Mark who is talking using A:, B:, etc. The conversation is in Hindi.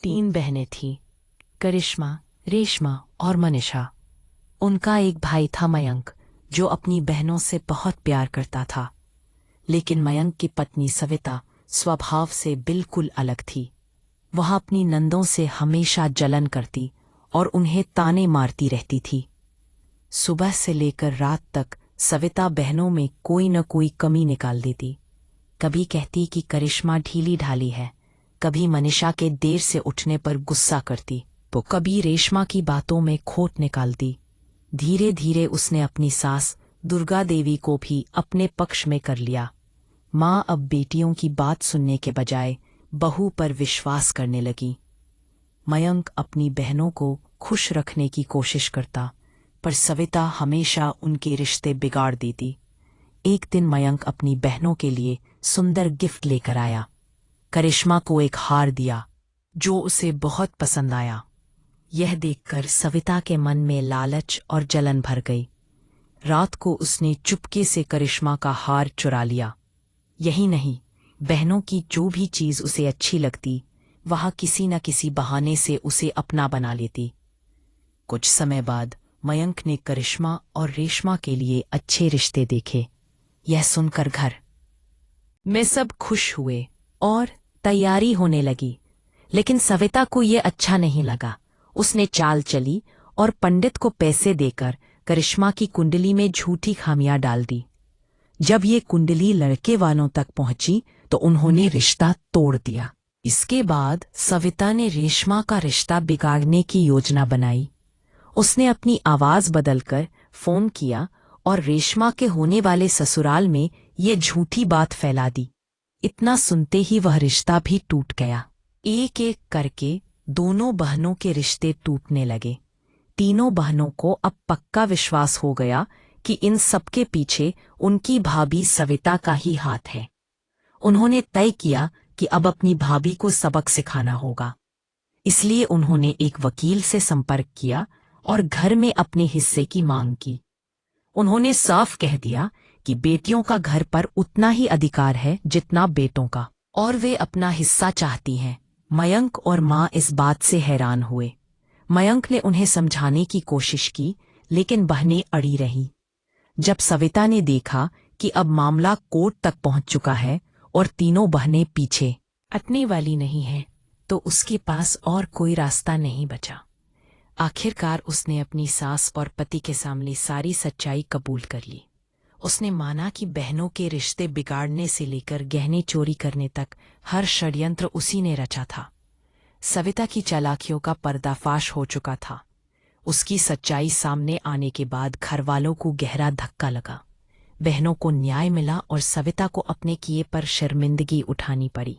A: 3 बहनें थीं, करिश्मा, रेशमा और मनीषा। उनका एक भाई था मयंक, जो अपनी बहनों से बहुत प्यार करता था। लेकिन मयंक की पत्नी सविता स्वभाव से बिल्कुल अलग थी। वह अपनी नंदों से हमेशा जलन करती और उन्हें ताने मारती रहती थी। सुबह से लेकर रात तक सविता बहनों में कोई न कोई कमी निकाल देती। कभी कहती कि करिश्मा ढीली ढाली है, कभी मनीषा के देर से उठने पर गुस्सा करती, तो कभी रेशमा की बातों में खोट निकालती। धीरे धीरे उसने अपनी सास दुर्गा देवी को भी अपने पक्ष में कर लिया। माँ अब बेटियों की बात सुनने के बजाय बहू पर विश्वास करने लगी। मयंक अपनी बहनों को खुश रखने की कोशिश करता, पर सविता हमेशा उनके रिश्ते बिगाड़ देती। एक दिन मयंक अपनी बहनों के लिए सुंदर गिफ्ट लेकर आया। करिश्मा को एक हार दिया, जो उसे बहुत पसंद आया। यह देखकर सविता के मन में लालच और जलन भर गई। रात को उसने चुपके से करिश्मा का हार चुरा लिया। यही नहीं, बहनों की जो भी चीज उसे अच्छी लगती, वह किसी न किसी बहाने से उसे अपना बना लेती। कुछ समय बाद मयंक ने करिश्मा और रेशमा के लिए अच्छे रिश्ते देखे। यह सुनकर घर में सब खुश हुए और तैयारी होने लगी। लेकिन सविता को यह अच्छा नहीं लगा। उसने चाल चली और पंडित को पैसे देकर करिश्मा की कुंडली में झूठी खामियां डाल दी। जब ये कुंडली लड़के वालों तक पहुंची तो उन्होंने रिश्ता तोड़ दिया। इसके बाद सविता ने रेशमा का रिश्ता बिगाड़ने की योजना बनाई। उसने अपनी आवाज बदलकर फोन किया और रेशमा के होने वाले ससुराल में ये झूठी बात फैला दी। इतना सुनते ही वह रिश्ता भी टूट गया। एक एक करके दोनों बहनों के रिश्ते टूटने लगे। तीनों बहनों को अब पक्का विश्वास हो गया कि इन सबके पीछे उनकी भाभी सविता का ही हाथ है। उन्होंने तय किया कि अब अपनी भाभी को सबक सिखाना होगा। इसलिए उन्होंने एक वकील से संपर्क किया और घर में अपने हिस्से की मांग की। उन्होंने साफ कह दिया कि बेटियों का घर पर उतना ही अधिकार है जितना बेटों का, और वे अपना हिस्सा चाहती हैं। मयंक और माँ इस बात से हैरान हुए। मयंक ने उन्हें समझाने की कोशिश की, लेकिन बहनें अड़ी रहीं। जब सविता ने देखा कि अब मामला कोर्ट तक पहुंच चुका है और तीनों बहनें पीछे हटने वाली नहीं हैं, तो उसके पास और कोई रास्ता नहीं बचा। आखिरकार उसने अपनी सास और पति के सामने सारी सच्चाई कबूल कर ली। उसने माना कि बहनों के रिश्ते बिगाड़ने से लेकर गहने चोरी करने तक हर षड्यंत्र उसी ने रचा था। सविता की चालाकियों का पर्दाफाश हो चुका था। उसकी सच्चाई सामने आने के बाद घरवालों को गहरा धक्का लगा। बहनों को न्याय मिला और सविता को अपने किए पर शर्मिंदगी उठानी पड़ी।